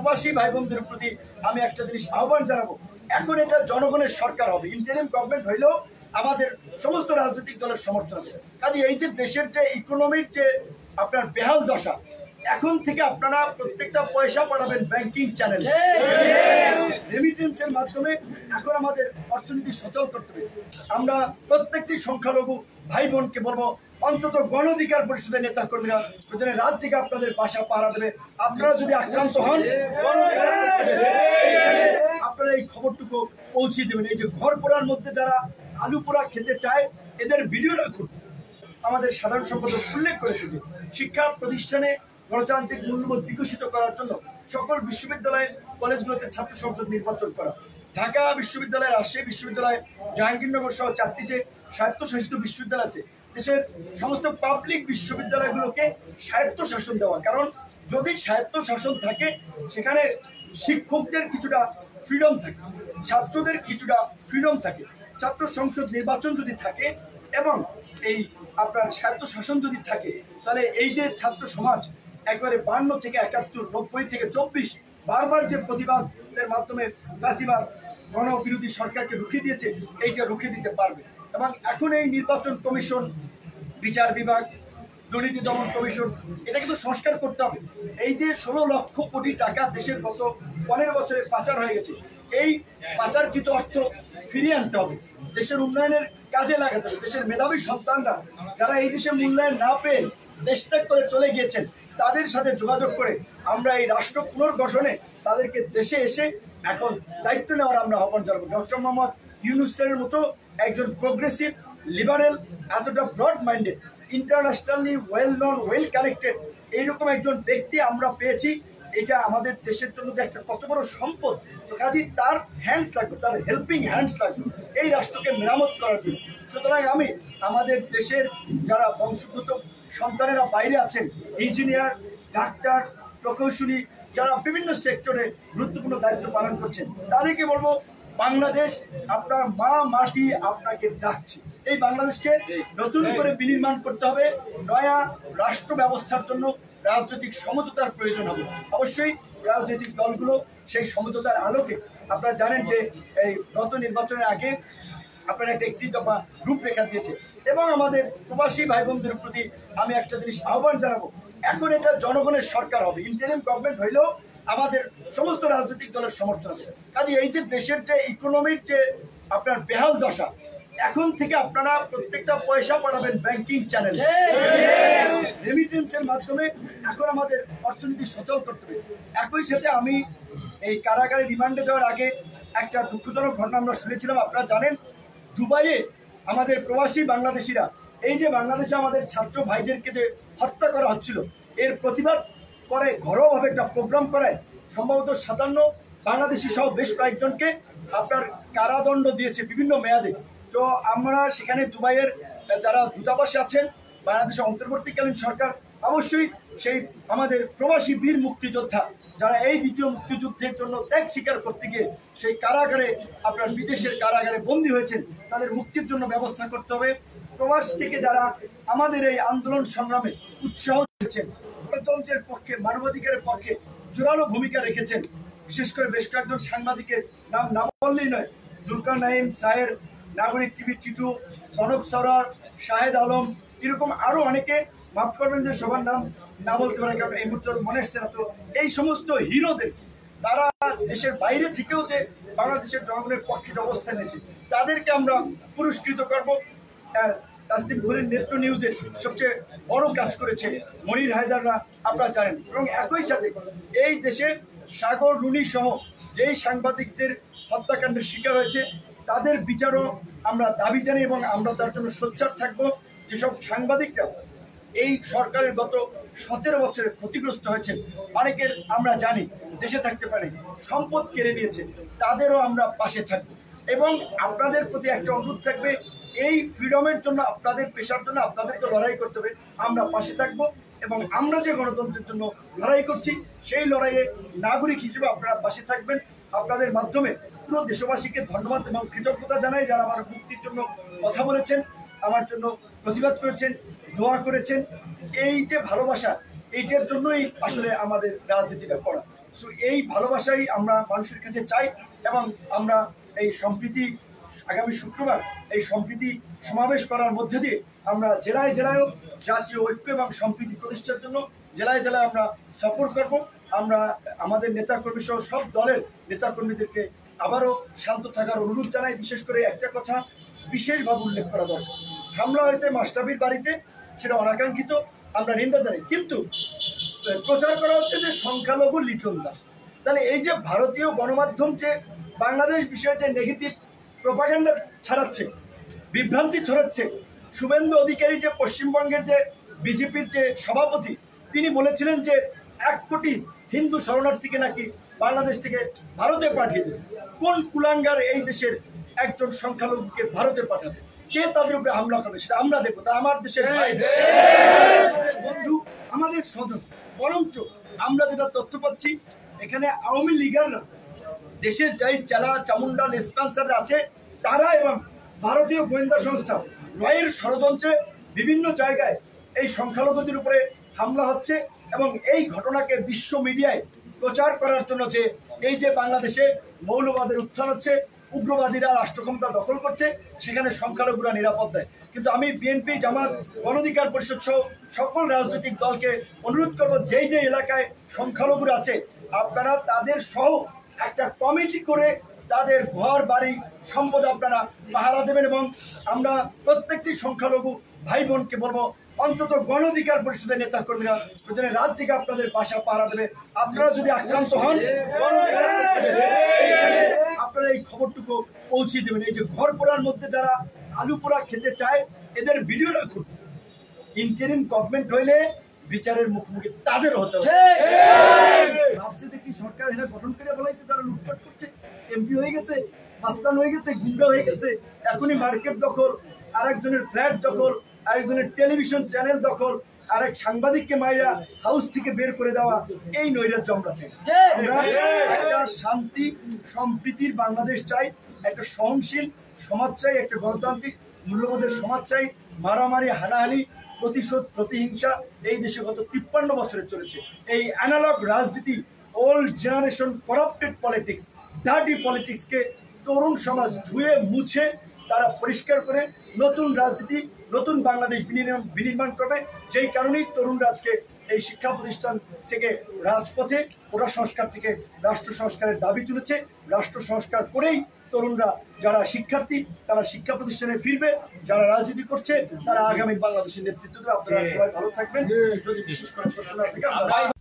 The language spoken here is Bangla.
প্রবাসী ভাই বোনদের প্রতি আমি একটা জিনিস আহ্বান জানাবো, এখন এটা জনগণের সরকার হবে, ইন্টারিম গভর্নমেন্ট হইলেও আমাদের সমস্ত রাজনৈতিক দলের সমর্থন হবে। কাজে এই যে দেশের যে ইকোনমির যে আপনার বেহাল দশা, এখন থেকে আপনারা প্রত্যেকটা পয়সা পাঠাবেন ব্যাংকিং চ্যানেলে, রেমিটেন্সের মাধ্যমে। এখন আমাদের অর্থনীতি সচল করতে হবে। আমরা প্রত্যেকটি সংখ্যালঘু ভাই বোনকে বলবো, অন্তত গণ অধিকার পরিষদের নেতা কর্মীরা রাত থেকে আপনাদের বাসা পাহারা দেবে। আপনারা যদি আক্রান্ত হন, আপনারা এই খবরটুকু পৌঁছে দেবেন। এই যে ঘর পোড়ার মধ্যে যারা আলু পোড়া খেতে চায়, এদের ভিডিও রাখুন। আমাদের সাধারণ সম্পাদক উল্লেখ করেছে যে শিক্ষা প্রতিষ্ঠানে গণতান্ত্রিক মূল্যবোধ বিকশিত করার জন্য সকল বিশ্ববিদ্যালয় কলেজগুলোতে ছাত্র সংসদ নির্বাচন করা। ঢাকা বিশ্ববিদ্যালয়, রাজশাহী বিশ্ববিদ্যালয়, জাহাঙ্গীরনগর সহ 4টি যে স্বায়ত্তশাসিত বিশ্ববিদ্যালয় আছে, দেশের সমস্ত পাবলিক বিশ্ববিদ্যালয়গুলোকে স্বায়ত্তশাসন দেওয়া। কারণ যদি স্বায়ত্তশাসন থাকে, সেখানে শিক্ষকদের কিছুটা ফ্রিডম থাকে, ছাত্রদের কিছুটা ফ্রিডম থাকে। ছাত্র সংসদ নির্বাচন যদি থাকে এবং এই আপনার স্বায়ত্তশাসন যদি থাকে, তাহলে এই যে ছাত্র সমাজ একবারে 52 থেকে 71, 90 থেকে 24 বারবার যে প্রতিবাদের মাধ্যমে ফ্যাসিবাদ গণবিরোধী সরকারকে রুখে দিয়েছে, এইটা রুখে দিতে পারবে। এবং এখন এই নির্বাচন কমিশন, বিচার বিভাগ, দুর্নীতি দমন কমিশন, এটা কিন্তু সংস্কার করতে হবে। এই যে 16 লক্ষ কোটি টাকা দেশের গত 15 বছরে পাচার হয়ে গেছে, এই পাচারকৃত অর্থ ফিরিয়ে আনতে হবে, দেশের উন্নয়নের কাজে লাগাতে হবে। দেশের মেধাবী সন্তানরা যারা এই দেশে মূল্যায়ন না পেয়ে দেশ ত্যাগ করে চলে গিয়েছেন, তাদের সাথে যোগাযোগ করে আমরা এই রাষ্ট্র পুনর্গঠনে তাদেরকে দেশে এসে এখন দায়িত্ব নেওয়ার আমরা আহ্বান জানাবো। ডক্টর মোহাম্মদ ইউনূসের মতো একজন প্রোগ্রেসিভ, লিবারেল, এতটা broad minded, internationally well known, well connected এইরকম একজন ব্যক্তি আমরা পেয়েছি। এটা আমাদের দেশের জন্য যে একটা কত বড় সম্পদ। তো কাজে তার হ্যান্ডস লাগবে, তার হেল্পিং হ্যান্ডস লাগবে এই রাষ্ট্রকে মেরামত করার জন্য। সুতরাং আমি আমাদের দেশের যারা বংশোদ্ভূত সন্তানেরা বাইরে আছেন, ইঞ্জিনিয়ার, ডাক্তার, প্রকৌশলী, যারা বিভিন্ন সেক্টরে গুরুত্বপূর্ণ দায়িত্ব পালন করছেন, তাদেরকে বলবো, বাংলাদেশ আপনার মা মাটি আপনাকে ডাকছে। এই বাংলাদেশকে নতুন করে বিনির্মাণ করতে হবে। নয়া রাষ্ট্র ব্যবস্থার জন্য রাজনৈতিক সমঝোতার প্রয়োজন হবে। অবশ্যই রাজনৈতিক দলগুলো সেই সমঝোতার আলোকে, আপনারা জানেন যে এই গত নির্বাচনের আগে আপনারা একটা 31 দফা রূপরেখা দিয়েছে। এবং আমাদের প্রবাসী ভাই বোনদের প্রতি আমি একটা জিনিস আহ্বান জানাবো, এখন এটা জনগণের সরকার হবে, ইন্টারিম গভর্নমেন্ট হইলেও আমাদের সমস্ত রাজনৈতিক দলের সমর্থন হবে। কাজে এই যে দেশের যে ইকোনমির যে আপনার বেহাল দশা, এখন থেকে আপনারা প্রত্যেকটা পয়সা পাঠাবেন ব্যাংকিং চ্যানেলে, রেমিটেন্সের মাধ্যমে। এখন আমাদের অর্থনীতি সচল করতে হবে। একই সাথে আমি এই কারাগারে রিমান্ডে যাওয়ার আগে একটা দুঃখজনক ঘটনা আমরা শুনেছিলাম। আপনারা জানেন, দুবাইয়ে আমাদের প্রবাসী বাংলাদেশিরা, এই যে বাংলাদেশে আমাদের ছাত্র ভাইদেরকে যে হত্যা করা হচ্ছিল, এর প্রতিবাদ করে ঘরোয়াভাবে একটা প্রোগ্রাম করায় সম্ভবত 57 বাংলাদেশি সহ বেশ কয়েকজনকে আপনার কারাদণ্ড দিয়েছে বিভিন্ন মেয়াদে। তো আমরা সেখানে দুবাইয়ের যারা দূতাবাসে আছেন, বাংলাদেশের অন্তর্বর্তীকালীন সরকার অবশ্যই সেই আমাদের প্রবাসী বীর মুক্তিযোদ্ধা যারা এই দ্বিতীয় মুক্তিযুদ্ধের জন্য ত্যাগ স্বীকার করতে গিয়ে সেই কারাগারে, আপনার বিদেশের কারাগারে বন্দী হয়েছেন, তাদের মুক্তির জন্য ব্যবস্থা করতে হবে। প্রবাস থেকে যারা আমাদের এই আন্দোলন সংগ্রামে উৎসাহ দিয়েছেন, গণতন্ত্রের পক্ষে, মানবাধিকারের পক্ষে জোরালো ভূমিকা রেখেছেন, বিশেষ করে বেশ কয়েকজন সাংবাদিকের নাম না বললেই নয়, জুলকার নাইম, সাহের, নাগরিক টিভি টিটু, কনক সরার, শাহেদ আলম, এরকম আরো অনেকে, মাফ করবেন যে সবার নাম না বলতে পারে কারণ এই মুহূর্তে মনে এসছে না। তো এই সমস্ত হিরোদের, তারা দেশের বাইরে থেকেও যে বাংলাদেশের জনগণের পক্ষে অবস্থান নিয়েছে, তাদেরকে আমরা পুরস্কৃত করবো। তাসনিম খলিল নেত্র নিউজের সবচেয়ে বড় কাজ করেছে মনির হায়দাররা, আপনারা জানেন। এবং একই সাথে এই দেশে সাগর রুনি সহ যেই সাংবাদিকদের হত্যাকাণ্ডের শিকার হয়েছে, তাদের বিচারও আমরা দাবি জানি এবং আমরা তার জন্য সোচ্চার থাকবো। যেসব সাংবাদিকরা এই সরকারের গত 17 বছরে ক্ষতিগ্রস্ত হয়েছে, অনেকের আমরা জানি দেশে থাকতে পারে, সম্পদ কেড়ে নিয়েছে, তাদেরও আমরা পাশে থাকবো। এবং আপনাদের প্রতি একটা অনুরোধ থাকবে, এই ফ্রিডমের জন্য, আপনাদের পেশার জন্য আপনাদেরকে লড়াই করতে হবে, আমরা পাশে থাকবো। এবং আমরা যে গণতন্ত্রের জন্য লড়াই করছি, সেই লড়াইয়ে নাগরিক হিসেবে আপনারা পাশে থাকবেন। আপনাদের মাধ্যমে পুরো দেশবাসীকে ধন্যবাদ এবং কৃতজ্ঞতা জানাই, যারা আমার মুক্তির জন্য কথা বলেছেন, আমার জন্য প্রতিবাদ করেছেন, দোয়া করেছেন। এই যে ভালোবাসা, এইটার জন্যই আসলে আমাদের রাজনীতিটা করা। সো এই ভালোবাসাই আমরা মানুষের কাছে চাই এবং আমরা এই সম্প্রীতি আগামী শুক্রবার এই সম্প্রীতি সমাবেশ করার মধ্যে দিয়ে আমরা জেলায় জেলায়ও জাতীয় ঐক্য এবং সম্প্রীতি প্রতিষ্ঠার জন্য জেলায় জেলায় আমরা সফর করব। আমরা আমাদের নেতাকর্মী সহ সব দলের নেতাকর্মীদেরকে আবারও শান্ত থাকার অনুরোধ জানাই। বিশেষ করে একটা কথা বিশেষভাবে উল্লেখ করা দরকার, হামলা হয়েছে মাস্টারবির বাড়িতে, সেটা অনাকাঙ্ক্ষিত, আমরা নিন্দা জানাই, কিন্তু প্রচার করা হচ্ছে যে সংখ্যালঘু লিটন দাস। তাহলে এই যে ভারতীয় গণমাধ্যম যে বাংলাদেশ বিষয়ে যে নেগেটিভ প্রোপাগান্ডা ছড়াচ্ছে, বিভ্রান্তি ছড়াচ্ছে, শুভেন্দু অধিকারী যে পশ্চিমবঙ্গের যে বিজেপির যে সভাপতি, তিনি বলেছিলেন যে 1 কোটি হিন্দু শরণার্থীকে নাকি বাংলাদেশ থেকে ভারতে পাঠিয়ে দেবে। কোন কুলাঙ্গার এই দেশের একজন সংখ্যালঘুকে ভারতে পাঠাবে? কে তাদের উপরে হামলা করবে সেটা আমরা দেখবো। তা আমার দেশের ভাই, আমাদের বন্ধু, আমাদের স্বজন। বরঞ্চ আমরা যেটা তথ্য পাচ্ছি, এখানে আওয়ামী লীগাররা দেশের যাই চেলা চামুন্ডা লেসপেন্সার আছে তারা এবং ভারতীয় গোয়েন্দা সংস্থা রয়ের ষড়যন্ত্রে বিভিন্ন জায়গায় এই সংখ্যালঘুদের উপরে হামলা হচ্ছে এবং এই ঘটনাকে বিশ্ব মিডিয়ায় প্রচার করার জন্য যে এই যে বাংলাদেশে মৌলবাদের উত্থান হচ্ছে, উগ্রবাদীরা রাষ্ট্র ক্ষমতা দখল করছে, সেখানে সংখ্যালঘুরা নিরাপদ দেয়। কিন্তু আমি বিএনপি, জামাত, গণ অধিকার পরিষদ সহ সকল রাজনৈতিক দলকে অনুরোধ করবো, যেই যে এলাকায় সংখ্যালঘুরা আছে আপনারা তাদের সহ একটা কমিটি করে তাদের ঘর বাড়ি সম্পদ আপনারা পাহারা দেবেন। এবং আমরা প্রত্যেকটি সংখ্যালঘু ভাই বোনকে বলবো, অন্তত গণ অধিকার পরিষদের নেতা কর্মীরা প্রয়োজনে রাত থেকে আপনাদের বাসা পাহারা দেবে। আপনারা যদি আক্রান্ত হন, আপনারা এই খবরটুকু পৌঁছে দেবেন। এই যে ঘর পোড়ার মধ্যে যারা আলু পোড়া খেতে চায় এদের ভিডিও রাখুন। ইন্টারিম গভর্নমেন্ট হইলে বিচারের মুখোমুখি তাদের হতে হবে। ভাবছে দেখি সরকার এরা গঠন করে বলাইছে, তারা লুটপাট করছে, এমপি হয়ে গেছে, মাস্তান হয়ে গেছে, গুন্ডা হয়ে গেছে, এখনই মার্কেট দখল, আরেকজনের ফ্ল্যাট দখল, আরেকজনের টেলিভিশন চ্যানেল দখল, আরেক সাংবাদিককে মাইরা হাউস থেকে বের করে দেওয়া, এই নৈরাজ্য আমরা চাই। আমরা একটা শান্তি সম্প্রীতির বাংলাদেশ চাই, একটা সহনশীল সমাজ চাই, একটা গণতান্ত্রিক মূল্যবোধের সমাজ চাই। মারামারি, হানাহানি, প্রতিশোধ, প্রতিহিংসা এই দেশে গত 53 বছরে চলেছে। এই অ্যানালগ রাজনীতি, old generation corrupted politics, dirty পলিটিক্সকে তরুণ সমাজ ধুয়ে মুছে তারা পরিষ্কার করে নতুন রাজনীতি, নতুন বাংলাদেশ বিনির্মাণ করবে। যেই কারণেই তরুণরা আজকে এই শিক্ষা প্রতিষ্ঠান থেকে রাজপথে কোটা সংস্কার থেকে রাষ্ট্র সংস্কারের দাবি তুলেছে। রাষ্ট্র সংস্কার করেই তরুণরা, যারা শিক্ষার্থী তারা শিক্ষা প্রতিষ্ঠানে ফিরবে, যারা রাজনীতি করছে তারা আগামী বাংলাদেশের নেতৃত্ব দেবে। আপনারা সবাই ভালো থাকবেন। যদি বিশেষ করে প্রশ্ন না থাকে